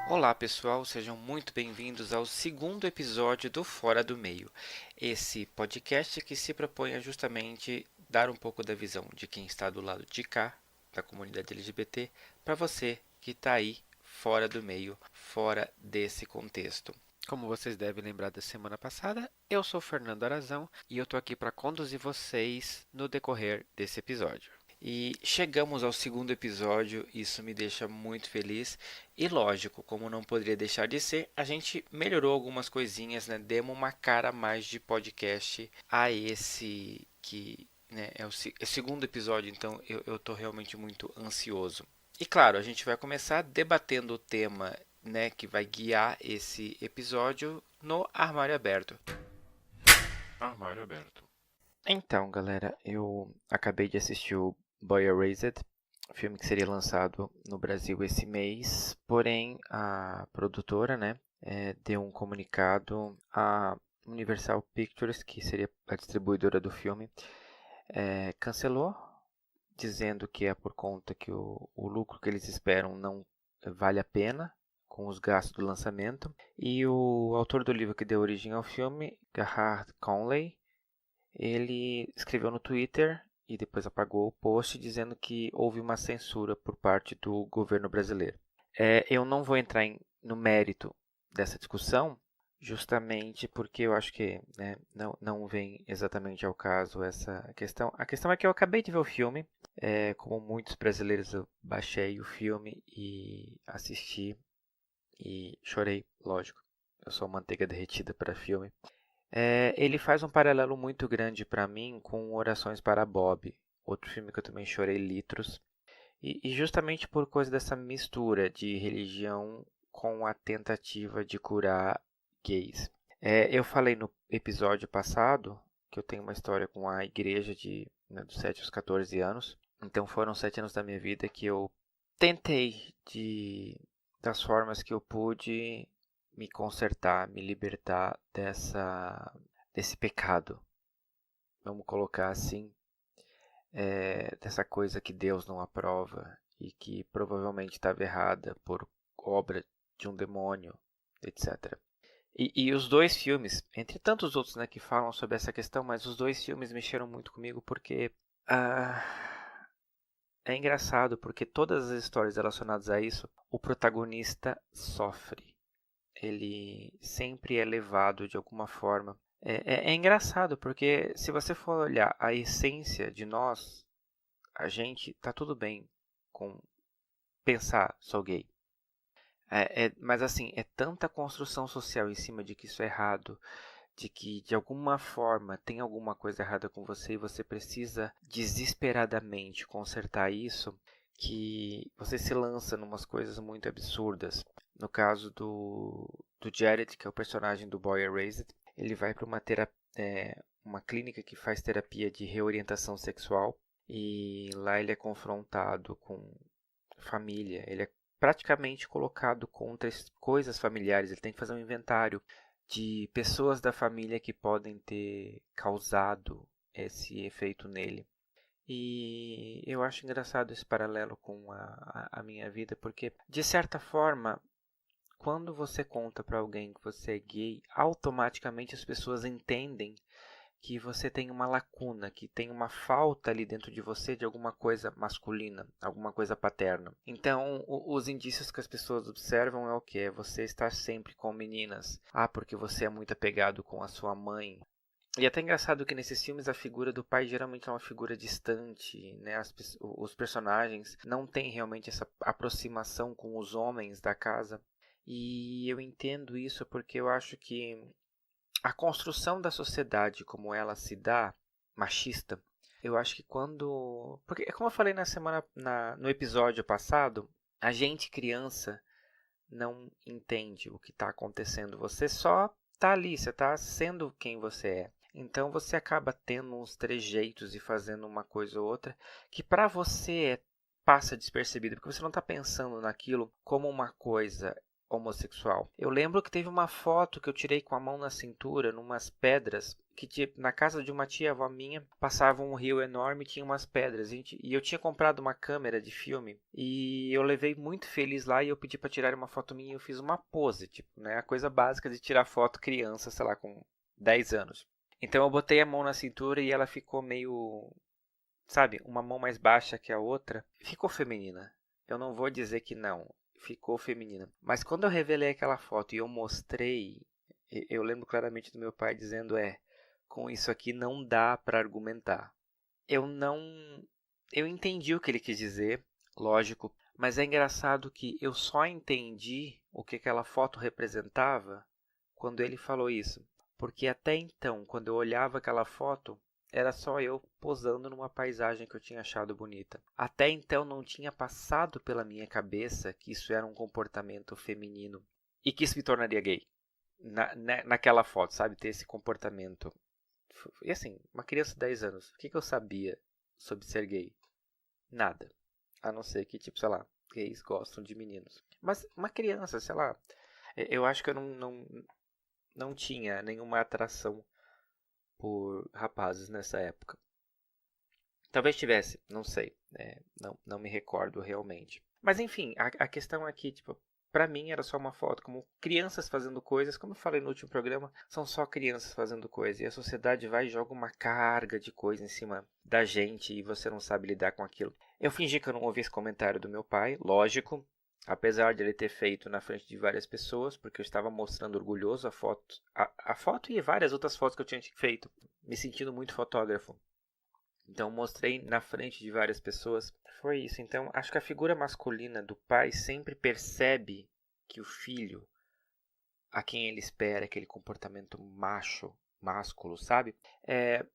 Olá pessoal, sejam muito bem-vindos ao segundo episódio do Fora do Meio, esse podcast que se propõe a justamente dar um pouco da visão de quem está do lado de cá, da comunidade LGBT, para você que está aí fora do meio, fora desse contexto. Como vocês devem lembrar da semana passada, eu sou Fernando Arazão e eu estou aqui para conduzir vocês no decorrer desse episódio. E chegamos ao segundo episódio, isso me deixa muito feliz. E lógico, como não poderia deixar de ser, a gente melhorou algumas coisinhas, né? Demos uma cara mais de podcast a esse que é o segundo episódio, então eu tô realmente muito ansioso. E claro, a gente vai começar debatendo o tema, né, que vai guiar esse episódio no Armário Aberto. Armário aberto. Então, galera, eu acabei de assistir o Boy Erased, filme que seria lançado no Brasil esse mês, porém a produtora, né, deu um comunicado à Universal Pictures, que seria a distribuidora do filme, cancelou, dizendo que é por conta que o lucro que eles esperam não vale a pena com os gastos do lançamento. E o autor do livro que deu origem ao filme, Gerhard Conley, ele escreveu no Twitter e depois apagou o post dizendo que houve uma censura por parte do governo brasileiro. Eu não vou entrar no mérito dessa discussão, justamente porque eu acho que não vem exatamente ao caso essa questão. A questão é que eu acabei de ver o filme, como muitos brasileiros eu baixei o filme e assisti e chorei, lógico. Eu sou manteiga derretida para filme. Ele faz um paralelo muito grande para mim com Orações para Bob, outro filme que eu também chorei litros, e justamente por causa dessa mistura de religião com a tentativa de curar gays. Eu falei no episódio passado que eu tenho uma história com a igreja dos 7 aos 14 anos, então foram 7 anos da minha vida que eu tentei das formas que eu pude me consertar, me libertar desse pecado, vamos colocar assim, dessa coisa que Deus não aprova e que provavelmente estava errada por obra de um demônio, etc. E os dois filmes, entre tantos outros, né, que falam sobre essa questão, mas os dois filmes mexeram muito comigo porque é engraçado, porque todas as histórias relacionadas a isso, o protagonista sofre. Ele sempre é levado de alguma forma. É engraçado, porque se você for olhar a essência de nós, a gente tá tudo bem com pensar sou gay. Mas assim, é tanta construção social em cima de que isso é errado, de que de alguma forma tem alguma coisa errada com você e você precisa desesperadamente consertar isso, que você se lança em umas coisas muito absurdas. No caso do Jared, que é o personagem do Boy Erased, ele vai para uma clínica que faz terapia de reorientação sexual e lá ele é confrontado com família, ele é praticamente colocado contra coisas familiares, ele tem que fazer um inventário de pessoas da família que podem ter causado esse efeito nele. E eu acho engraçado esse paralelo com a minha vida, porque, de certa forma, quando você conta para alguém que você é gay, automaticamente as pessoas entendem que você tem uma lacuna, que tem uma falta ali dentro de você de alguma coisa masculina, alguma coisa paterna. Então, os indícios que as pessoas observam é o que? Você estar sempre com meninas. Porque você é muito apegado com a sua mãe. E é até engraçado que nesses filmes a figura do pai geralmente é uma figura distante, né? Os personagens não têm realmente essa aproximação com os homens da casa. E eu entendo isso porque eu acho que a construção da sociedade como ela se dá, machista, eu acho que quando... Porque, como eu falei no episódio passado, a gente, criança, não entende o que está acontecendo. Você só está ali, você está sendo quem você é. Então você acaba tendo uns trejeitos e fazendo uma coisa ou outra que para você passa despercebido, porque você não está pensando naquilo como uma coisa homossexual. Eu lembro que teve uma foto que eu tirei com a mão na cintura, numas pedras, que na casa de uma tia-avó minha, passava um rio enorme e tinha umas pedras. E eu tinha comprado uma câmera de filme e eu levei muito feliz lá e eu pedi para tirar uma foto minha e eu fiz uma pose, tipo, né? A coisa básica de tirar foto criança, sei lá, com 10 anos. Então eu botei a mão na cintura e ela ficou meio, sabe, uma mão mais baixa que a outra. Ficou feminina. Eu não vou dizer que não. Ficou feminina. Mas quando eu revelei aquela foto e eu mostrei, eu lembro claramente do meu pai dizendo, com isso aqui não dá para argumentar. Eu entendi o que ele quis dizer, lógico, mas é engraçado que eu só entendi o que aquela foto representava quando ele falou isso. Porque até então, quando eu olhava aquela foto, era só eu posando numa paisagem que eu tinha achado bonita. Até então não tinha passado pela minha cabeça que isso era um comportamento feminino e que isso me tornaria gay. Naquela foto, sabe? Ter esse comportamento. E assim, uma criança de 10 anos, o que eu sabia sobre ser gay? Nada. A não ser que, tipo, sei lá, gays gostam de meninos. Mas uma criança, sei lá, eu acho que eu não tinha nenhuma atração por rapazes nessa época. Talvez tivesse, não sei, não me recordo realmente. Mas enfim, a questão aqui, tipo, pra mim era só uma foto como crianças fazendo coisas, como eu falei no último programa, são só crianças fazendo coisas e a sociedade vai e joga uma carga de coisa em cima da gente e você não sabe lidar com aquilo. Eu fingi que eu não ouvi esse comentário do meu pai, lógico, apesar de ele ter feito na frente de várias pessoas, porque eu estava mostrando orgulhoso a foto e várias outras fotos que eu tinha feito, me sentindo muito fotógrafo. Então mostrei na frente de várias pessoas. Foi isso. Então acho que a figura masculina do pai sempre percebe que o filho, a quem ele espera, aquele comportamento macho, másculo, sabe?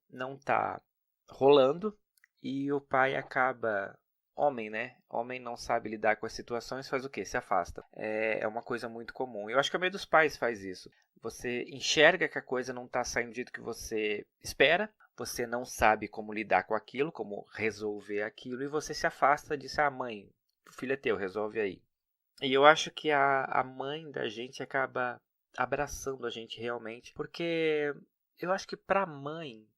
Não tá rolando e o pai acaba. Homem, né? Homem não sabe lidar com as situações, faz o quê? Se afasta. É uma coisa muito comum. Eu acho que a maioria dos pais faz isso. Você enxerga que a coisa não está saindo do jeito que você espera, você não sabe como lidar com aquilo, como resolver aquilo, e você se afasta disso. Ah, mãe, o filho é teu, resolve aí. E eu acho que a mãe da gente acaba abraçando a gente realmente, porque eu acho que pra mãe,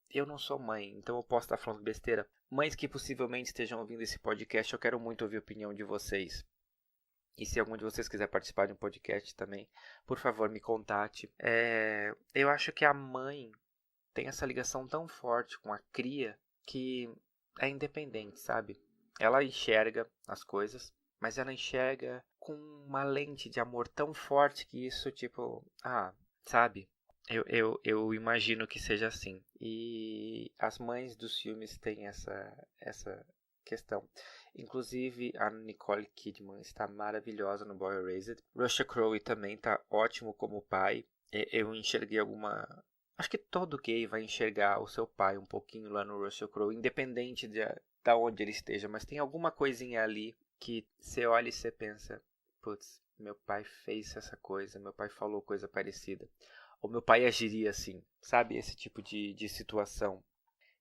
eu não sou mãe, então eu posso estar falando besteira. Mães que possivelmente estejam ouvindo esse podcast, eu quero muito ouvir a opinião de vocês. E se algum de vocês quiser participar de um podcast também, por favor, me contate. Eu acho que a mãe tem essa ligação tão forte com a cria que é independente, sabe? Ela enxerga as coisas, mas ela enxerga com uma lente de amor tão forte que isso, tipo, sabe? Eu imagino que seja assim. E as mães dos filmes têm essa questão. Inclusive, a Nicole Kidman está maravilhosa no Boy Erased. Russell Crowe também está ótimo como pai. Eu enxerguei alguma... Acho que todo gay vai enxergar o seu pai um pouquinho lá no Russell Crowe, independente da onde ele esteja. Mas tem alguma coisinha ali que você olha e você pensa, putz, meu pai fez essa coisa, meu pai falou coisa parecida. Ou meu pai agiria assim, sabe? Esse tipo de situação.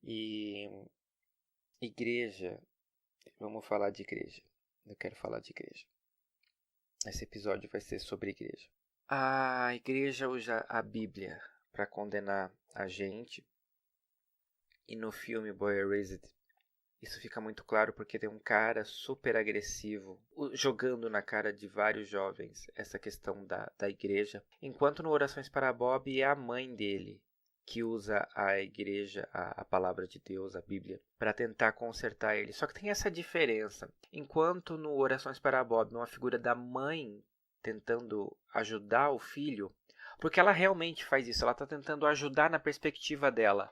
E igreja, vamos falar de igreja. Eu quero falar de igreja. Esse episódio vai ser sobre igreja. A igreja usa a Bíblia para condenar a gente. E no filme Boy Erased, isso fica muito claro porque tem um cara super agressivo jogando na cara de vários jovens essa questão da igreja. Enquanto no Orações para Bob é a mãe dele que usa a igreja, a palavra de Deus, a Bíblia, para tentar consertar ele. Só que tem essa diferença. Enquanto no Orações para Bob é uma figura da mãe tentando ajudar o filho, porque ela realmente faz isso, ela está tentando ajudar na perspectiva dela.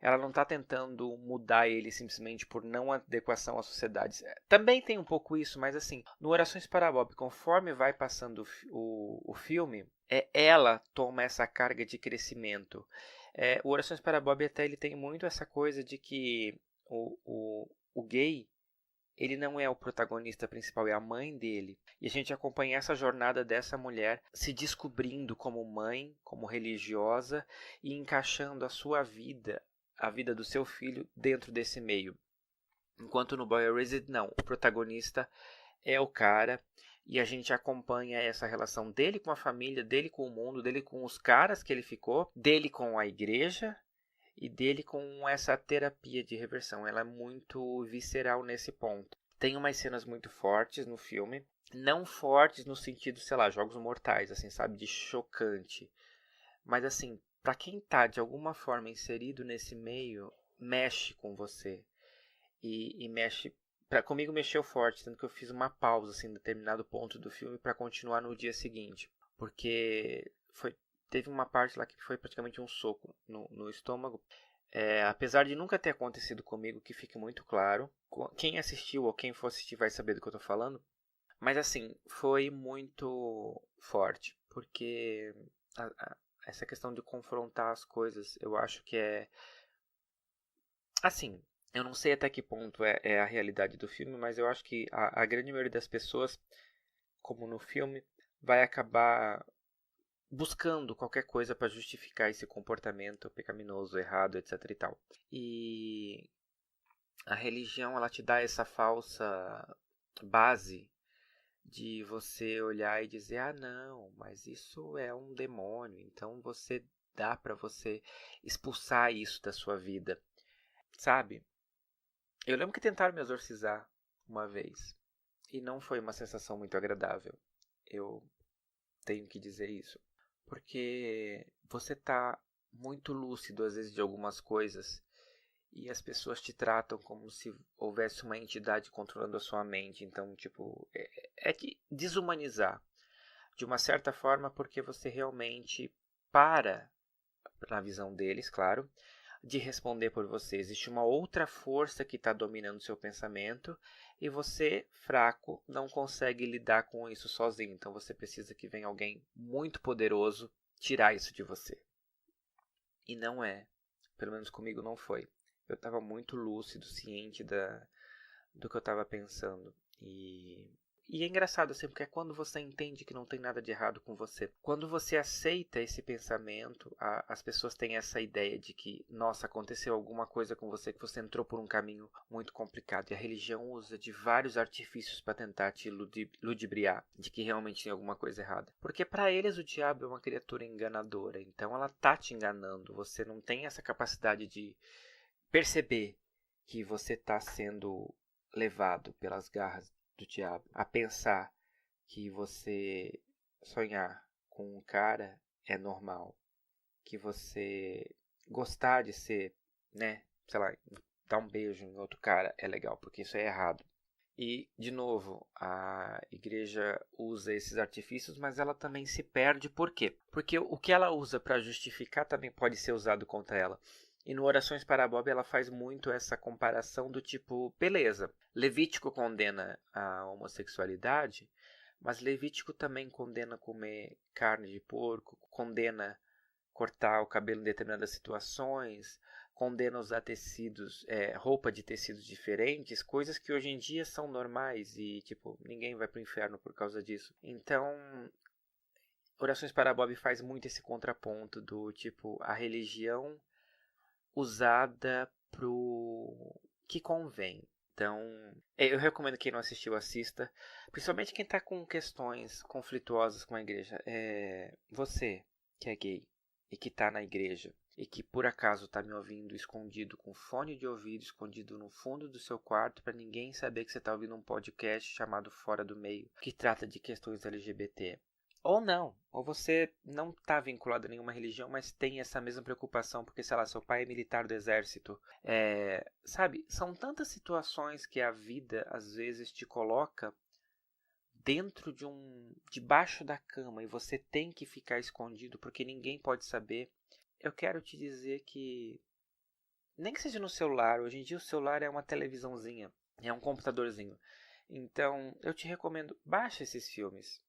Ela não está tentando mudar ele simplesmente por não adequação à sociedade. Também tem um pouco isso, mas assim, no Orações para Bob, conforme vai passando o filme, ela toma essa carga de crescimento. O Orações para Bob até ele tem muito essa coisa de que o gay, ele não é o protagonista principal, é a mãe dele. E a gente acompanha essa jornada dessa mulher se descobrindo como mãe, como religiosa e encaixando a sua vida, a vida do seu filho dentro desse meio. Enquanto no Boy Erased, não. O protagonista é o cara E a gente acompanha essa relação dele com a família, dele com o mundo, dele com os caras que ele ficou, dele com a igreja e dele com essa terapia de reversão. Ela é muito visceral nesse ponto. Tem umas cenas muito fortes no filme, não fortes no sentido, sei lá, jogos mortais, assim, sabe, de chocante. Mas assim, pra quem tá de alguma forma inserido nesse meio, mexe com você. E mexe. Comigo mexeu forte, tanto que eu fiz uma pausa assim, em determinado ponto do filme para continuar no dia seguinte. Porque teve uma parte lá que foi praticamente um soco no estômago. Apesar de nunca ter acontecido comigo, que fique muito claro. Quem assistiu ou quem for assistir vai saber do que eu tô falando. Mas assim, foi muito forte. Porque essa questão de confrontar as coisas, eu acho que é. Assim, eu não sei até que ponto é a realidade do filme, mas eu acho que a grande maioria das pessoas, como no filme, vai acabar buscando qualquer coisa para justificar esse comportamento pecaminoso, errado, etc e tal. E a religião, ela te dá essa falsa base de você olhar e dizer: ah, não, mas isso é um demônio, então dá para você expulsar isso da sua vida, sabe? Eu lembro que tentaram me exorcizar uma vez e não foi uma sensação muito agradável. Eu tenho que dizer isso. Porque você tá muito lúcido às vezes de algumas coisas e as pessoas te tratam como se houvesse uma entidade controlando a sua mente. Então, tipo, é de desumanizar de uma certa forma porque você realmente para, na visão deles, claro, de responder por você. Existe uma outra força que está dominando seu pensamento e você, fraco, não consegue lidar com isso sozinho. Então você precisa que venha alguém muito poderoso tirar isso de você. E não é. Pelo menos comigo não foi. Eu estava muito lúcido, ciente do que eu estava pensando. E é engraçado assim, porque é quando você entende que não tem nada de errado com você. Quando você aceita esse pensamento, as pessoas têm essa ideia de que, nossa, aconteceu alguma coisa com você, que você entrou por um caminho muito complicado. E a religião usa de vários artifícios para tentar te ludibriar de que realmente tem alguma coisa errada. Porque para eles o diabo é uma criatura enganadora. Então ela tá te enganando. Você não tem essa capacidade de perceber que você está sendo levado pelas garras do diabo, a pensar que você sonhar com um cara é normal, que você gostar de ser, né, sei lá, dar um beijo em outro cara é legal, porque isso é errado. E, de novo, a igreja usa esses artifícios, mas ela também se perde. Por quê? Porque o que ela usa para justificar também pode ser usado contra ela. E no Orações para Bob ela faz muito essa comparação do tipo, beleza, Levítico condena a homossexualidade, mas Levítico também condena comer carne de porco, condena cortar o cabelo em determinadas situações, condena usar tecidos, roupa de tecidos diferentes, coisas que hoje em dia são normais e, tipo, ninguém vai pro inferno por causa disso. Então, Orações para Bob faz muito esse contraponto do, tipo, a religião usada pro que convém. Então, eu recomendo quem não assistiu, assista. Principalmente quem está com questões conflituosas com a igreja. Você, que é gay e que está na igreja e que por acaso está me ouvindo escondido com fone de ouvido, escondido no fundo do seu quarto para ninguém saber que você está ouvindo um podcast chamado Fora do Meio, que trata de questões LGBT. Ou não, ou você não está vinculado a nenhuma religião, mas tem essa mesma preocupação, porque, sei lá, seu pai é militar do exército. Sabe, são tantas situações que a vida, às vezes, te coloca dentro debaixo da cama e você tem que ficar escondido porque ninguém pode saber. Eu quero te dizer que, nem que seja no celular, hoje em dia o celular é uma televisãozinha, é um computadorzinho. Então, eu te recomendo, baixa esses filmes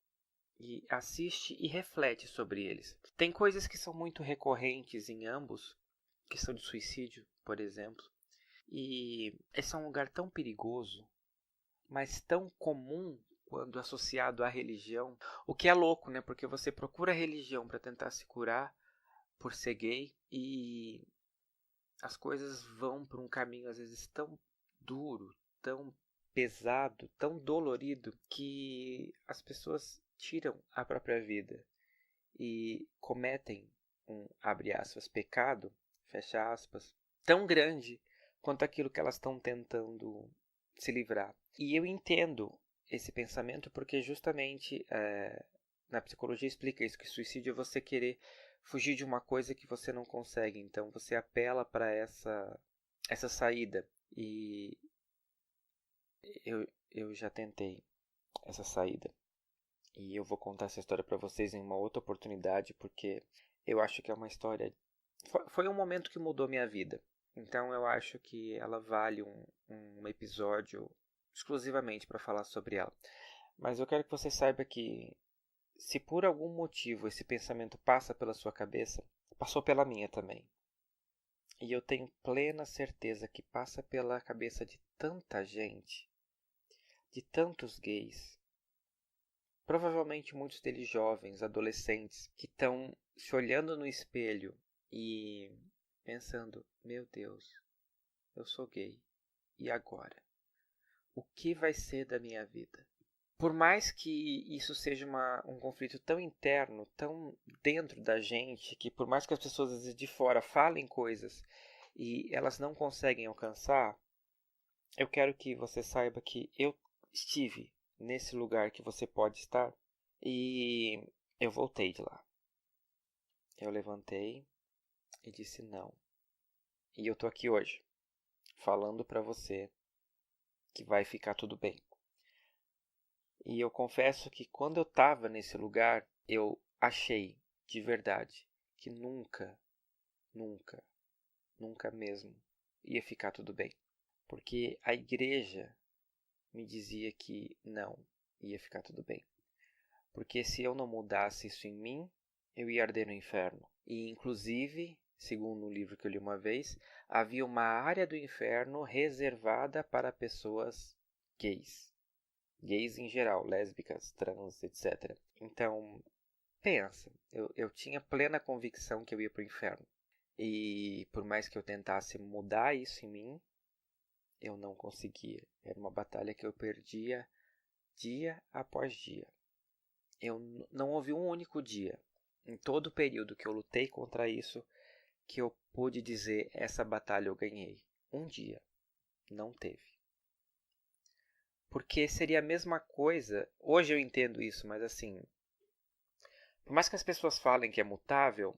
e assiste e reflete sobre eles. Tem coisas que são muito recorrentes em ambos, questão de suicídio, por exemplo, e esse é um lugar tão perigoso, mas tão comum quando associado à religião, o que é louco, né? Porque você procura religião para tentar se curar por ser gay e as coisas vão por um caminho às vezes tão duro, tão pesado, tão dolorido, que as pessoas tiram a própria vida e cometem abre aspas, pecado, fecha aspas, tão grande quanto aquilo que elas estão tentando se livrar. E eu entendo esse pensamento porque justamente na psicologia explica isso, que suicídio é você querer fugir de uma coisa que você não consegue. Então você apela para essa saída. E eu já tentei essa saída. E eu vou contar essa história para vocês em uma outra oportunidade, porque eu acho que é uma história... Foi um momento que mudou minha vida. Então eu acho que ela vale um episódio exclusivamente para falar sobre ela. Mas eu quero que você saiba que se por algum motivo esse pensamento passa pela sua cabeça, passou pela minha também. E eu tenho plena certeza que passa pela cabeça de tanta gente, de tantos gays, provavelmente muitos deles jovens, adolescentes, que estão se olhando no espelho e pensando, meu Deus, eu sou gay, e agora? O que vai ser da minha vida? Por mais que isso seja um conflito tão interno, tão dentro da gente, que por mais que as pessoas às vezes de fora falem coisas e elas não conseguem alcançar, eu quero que você saiba que eu estive nesse lugar que você pode estar e eu voltei de lá. Eu levantei e disse não. E eu tô aqui hoje, falando pra você que vai ficar tudo bem. E eu confesso que quando eu estava nesse lugar, eu achei de verdade que nunca, nunca, nunca mesmo ia ficar tudo bem. Porque a igreja me dizia que não ia ficar tudo bem. Porque se eu não mudasse isso em mim, eu ia arder no inferno. E inclusive, segundo um livro que eu li uma vez, havia uma área do inferno reservada para pessoas gays. Gays em geral, lésbicas, trans, etc. Então, pensa, eu tinha plena convicção que eu ia para o inferno. E por mais que eu tentasse mudar isso em mim, eu não conseguia. Era uma batalha que eu perdia dia após dia. Eu não houve um único dia, em todo o período que eu lutei contra isso, que eu pude dizer, essa batalha eu ganhei. Um dia. Não teve. Porque seria a mesma coisa, hoje eu entendo isso, mas assim, por mais que as pessoas falem que é mutável,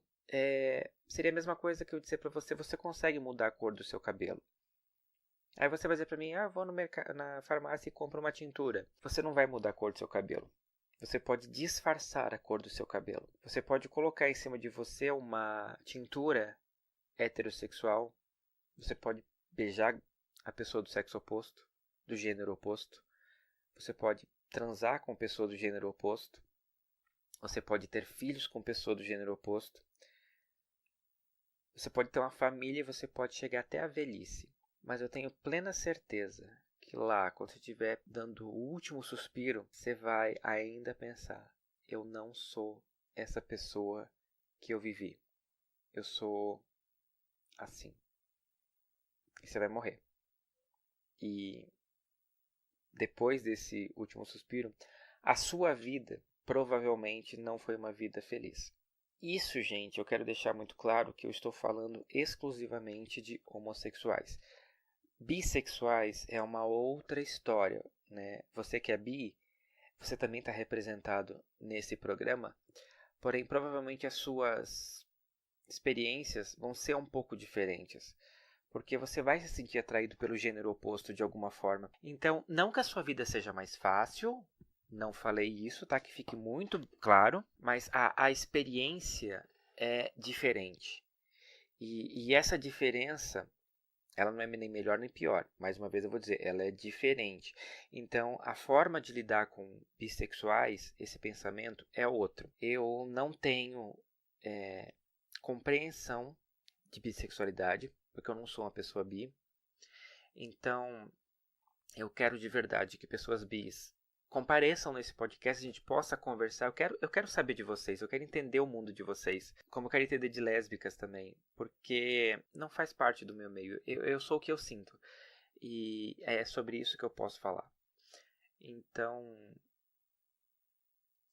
seria a mesma coisa que eu dizer pra você, você consegue mudar a cor do seu cabelo. Aí você vai dizer pra mim, eu vou na farmácia e compro uma tintura. Você não vai mudar a cor do seu cabelo. Você pode disfarçar a cor do seu cabelo. Você pode colocar em cima de você uma tintura heterossexual. Você pode beijar a pessoa do sexo oposto, do gênero oposto. Você pode transar com pessoa do gênero oposto. Você pode ter filhos com pessoa do gênero oposto. Você pode ter uma família e você pode chegar até a velhice. Mas eu tenho plena certeza que lá, quando você estiver dando o último suspiro, você vai ainda pensar, eu não sou essa pessoa que eu vivi. Eu sou assim. E você vai morrer. E depois desse último suspiro, a sua vida provavelmente não foi uma vida feliz. Isso, gente, eu quero deixar muito claro que eu estou falando exclusivamente de homossexuais. Bissexuais é uma outra história, né? Você que é bi, você também está representado nesse programa, porém provavelmente as suas experiências vão ser um pouco diferentes, porque você vai se sentir atraído pelo gênero oposto de alguma forma. Então, não que a sua vida seja mais fácil, não falei isso, tá? Que fique muito claro, mas a experiência é diferente. E essa diferença, ela não é nem melhor nem pior. Mais uma vez eu vou dizer, ela é diferente. Então, a forma de lidar com bissexuais, esse pensamento, é outro. Eu não tenho compreensão de bissexualidade, porque eu não sou uma pessoa bi. Então, eu quero de verdade que pessoas bis compareçam nesse podcast, a gente possa conversar. Eu quero saber de vocês, eu quero entender o mundo de vocês, como eu quero entender de lésbicas também, porque não faz parte do meu meio. Eu sou o que eu sinto. E é sobre isso que eu posso falar. Então,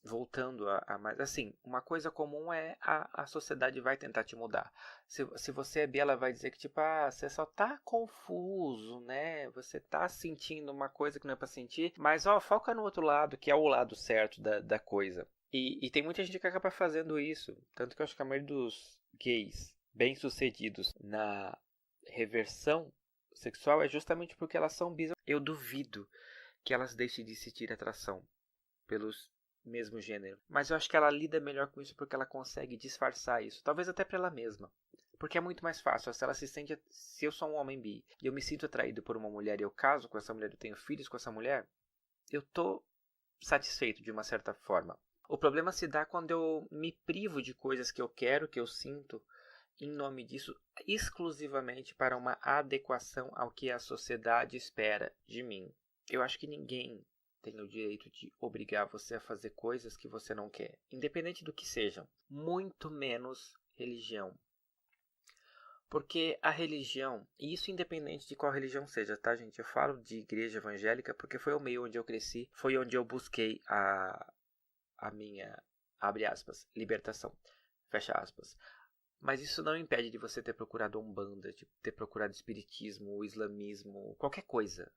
voltando a mais, assim, uma coisa comum é a sociedade vai tentar te mudar. Se você é bi, ela vai dizer que, tipo, você só tá confuso, né? Você tá sentindo uma coisa que não é pra sentir, mas, foca no outro lado, que é o lado certo da coisa. E tem muita gente que acaba fazendo isso. Tanto que eu acho que a maioria dos gays bem-sucedidos na reversão sexual é justamente porque elas são bis. Eu duvido que elas deixem de sentir atração pelos mesmo gênero. Mas eu acho que ela lida melhor com isso porque ela consegue disfarçar isso. Talvez até para ela mesma. Porque é muito mais fácil. Se ela se sente. Se eu sou um homem bi e eu me sinto atraído por uma mulher e eu caso com essa mulher, eu tenho filhos com essa mulher, eu tô satisfeito de uma certa forma. O problema se dá quando eu me privo de coisas que eu quero, que eu sinto, em nome disso, exclusivamente para uma adequação ao que a sociedade espera de mim. Eu acho que ninguém tem o direito de obrigar você a fazer coisas que você não quer, independente do que sejam, muito menos religião. Porque a religião, e isso independente de qual religião seja, tá, gente? Eu falo de igreja evangélica porque foi o meio onde eu cresci, foi onde eu busquei a minha, abre aspas, libertação, fecha aspas. Mas isso não impede de você ter procurado Umbanda, de ter procurado espiritismo, islamismo, qualquer coisa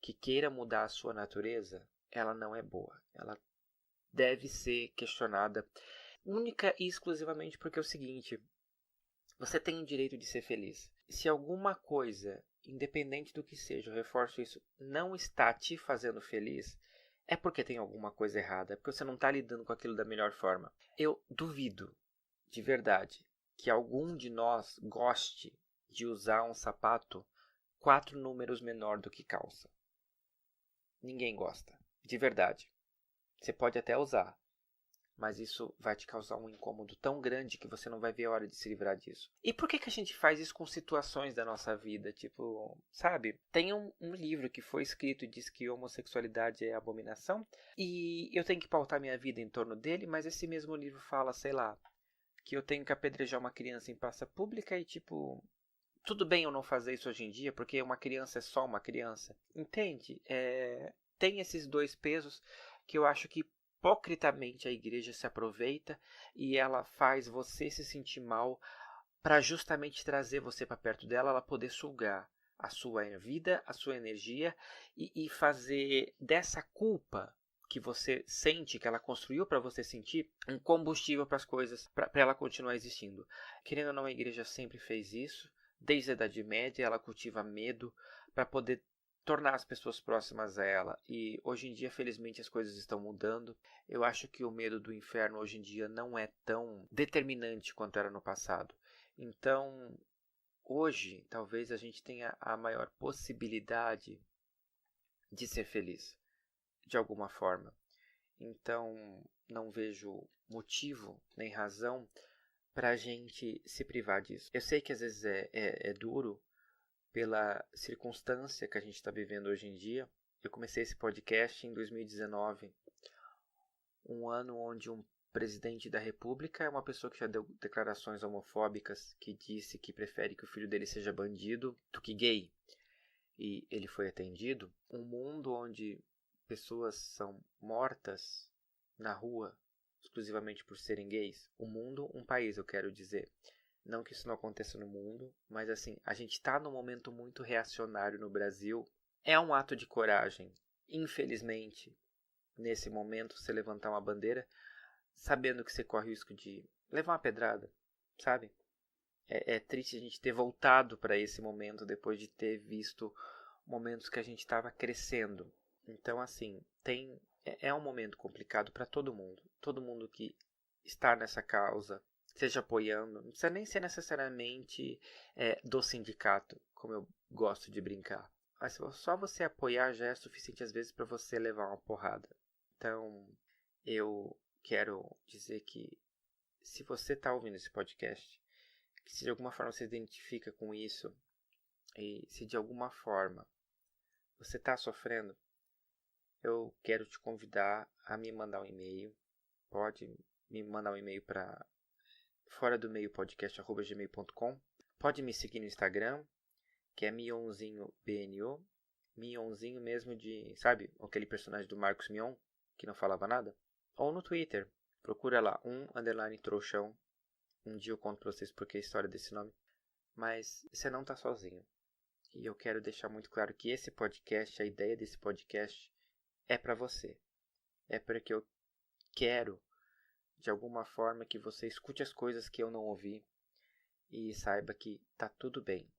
que queira mudar a sua natureza, ela não é boa. Ela deve ser questionada única e exclusivamente porque é o seguinte: você tem o direito de ser feliz. Se alguma coisa, independente do que seja, eu reforço isso, não está te fazendo feliz, é porque tem alguma coisa errada, é porque você não está lidando com aquilo da melhor forma. Eu duvido, de verdade, que algum de nós goste de usar um sapato 4 números menor do que calça. Ninguém gosta, de verdade. Você pode até usar, mas isso vai te causar um incômodo tão grande que você não vai ver a hora de se livrar disso. E por que a gente faz isso com situações da nossa vida? Tipo, sabe? Tem um livro que foi escrito e diz que homossexualidade é abominação, e eu tenho que pautar minha vida em torno dele, mas esse mesmo livro fala, sei lá, que eu tenho que apedrejar uma criança em praça pública e, tipo, tudo bem eu não fazer isso hoje em dia, porque uma criança é só uma criança. Entende? Tem esses dois pesos que eu acho que hipocritamente a igreja se aproveita e ela faz você se sentir mal para justamente trazer você para perto dela, ela poder sugar a sua vida, a sua energia e fazer dessa culpa que você sente, que ela construiu para você sentir, um combustível para as coisas, para ela continuar existindo. Querendo ou não, a igreja sempre fez isso. Desde a Idade Média, ela cultiva medo para poder tornar as pessoas próximas a ela. E hoje em dia, felizmente, as coisas estão mudando. Eu acho que o medo do inferno hoje em dia não é tão determinante quanto era no passado. Então, hoje, talvez a gente tenha a maior possibilidade de ser feliz, de alguma forma. Então, não vejo motivo nem razão para a gente se privar disso. Eu sei que às vezes é duro pela circunstância que a gente está vivendo hoje em dia. Eu comecei esse podcast em 2019, um ano onde um presidente da República é uma pessoa que já deu declarações homofóbicas, que disse que prefere que o filho dele seja bandido do que gay. E ele foi atendido. Um mundo onde pessoas são mortas na rua exclusivamente por serem gays. Um país, eu quero dizer. Não que isso não aconteça no mundo, mas assim, a gente está num momento muito reacionário no Brasil. É um ato de coragem, infelizmente, nesse momento, você levantar uma bandeira, sabendo que você corre o risco de levar uma pedrada, sabe? É triste a gente ter voltado para esse momento depois de ter visto momentos que a gente estava crescendo. Então, assim, é um momento complicado para todo mundo. Todo mundo que está nessa causa, seja apoiando, não precisa nem ser necessariamente do sindicato, como eu gosto de brincar. Mas só você apoiar já é suficiente às vezes para você levar uma porrada. Então, eu quero dizer que se você está ouvindo esse podcast, que se de alguma forma você se identifica com isso, e se de alguma forma você está sofrendo, eu quero te convidar a me mandar um e-mail. Pode me mandar um e-mail para fora do meio podcast@gmail.com. Pode me seguir no Instagram, que é Mionzinho BNO. Mionzinho mesmo de, sabe, aquele personagem do Marcos Mion, que não falava nada. Ou no Twitter, procura lá, _trouxão. Um dia eu conto pra vocês porque a história desse nome. Mas você não tá sozinho. E eu quero deixar muito claro que esse podcast, a ideia desse podcast é pra você. É porque eu quero, de alguma forma, que você escute as coisas que eu não ouvi e saiba que tá tudo bem.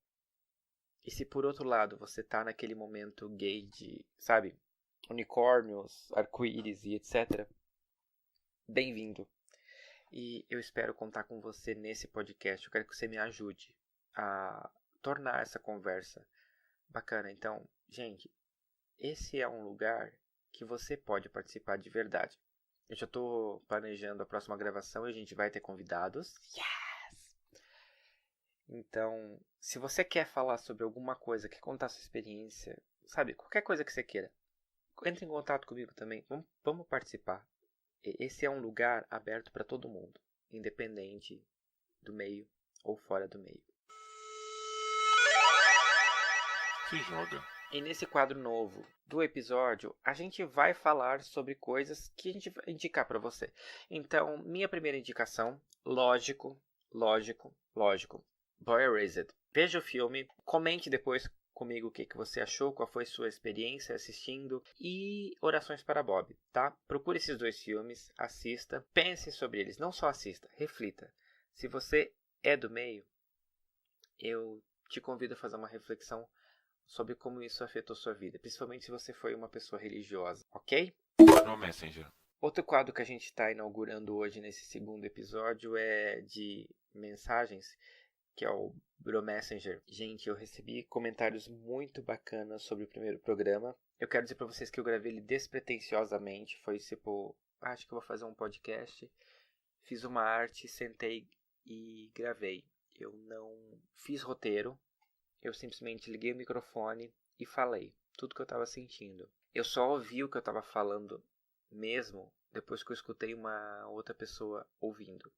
E se por outro lado você tá naquele momento gay de, sabe, unicórnios, arco-íris e etc., bem-vindo. E eu espero contar com você nesse podcast. Eu quero que você me ajude a tornar essa conversa bacana. Então, gente, esse é um lugar que você pode participar de verdade. Eu já estou planejando a próxima gravação e a gente vai ter convidados. Yes! Então, se você quer falar sobre alguma coisa, quer contar sua experiência, sabe, qualquer coisa que você queira, entre em contato comigo também. Vamos participar. Esse é um lugar aberto para todo mundo, independente do meio ou fora do meio. Se joga. E nesse quadro novo do episódio, a gente vai falar sobre coisas que a gente vai indicar para você. Então, minha primeira indicação, lógico, Boy Erased. Veja o filme, comente depois comigo o que você achou, qual foi sua experiência assistindo, e Orações para Bob, tá? Procure esses 2 filmes, assista, pense sobre eles, não só assista, reflita. Se você é do meio, eu te convido a fazer uma reflexão sobre como isso afetou sua vida, principalmente se você foi uma pessoa religiosa, ok? No Messenger. Outro quadro que a gente está inaugurando hoje nesse segundo episódio é de mensagens, que é o Bro Messenger. Gente, eu recebi comentários muito bacanas sobre o primeiro programa. Eu quero dizer para vocês que eu gravei ele despretensiosamente. Foi tipo, acho que eu vou fazer um podcast. Fiz uma arte, sentei e gravei. Eu não fiz roteiro. Eu simplesmente liguei o microfone e falei tudo que eu estava sentindo. Eu só ouvi o que eu estava falando mesmo depois que eu escutei uma outra pessoa ouvindo.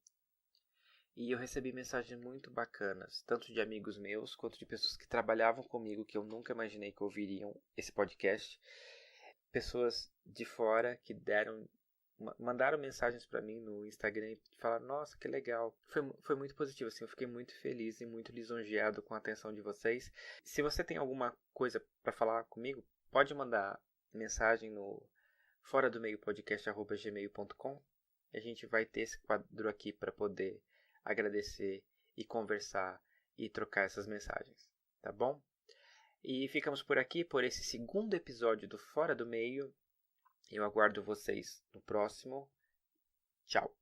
E eu recebi mensagens muito bacanas, tanto de amigos meus, quanto de pessoas que trabalhavam comigo, que eu nunca imaginei que ouviriam esse podcast. Pessoas de fora que mandaram mensagens para mim no Instagram e falaram, nossa, que legal. Foi muito positivo, assim, eu fiquei muito feliz e muito lisonjeado com a atenção de vocês. Se você tem alguma coisa para falar comigo, pode mandar mensagem no foradomeiopodcast@gmail.com. A gente vai ter esse quadro aqui para poder agradecer e conversar e trocar essas mensagens, tá bom? E ficamos por aqui por esse segundo episódio do Fora do Meio. Eu aguardo vocês no próximo. Tchau!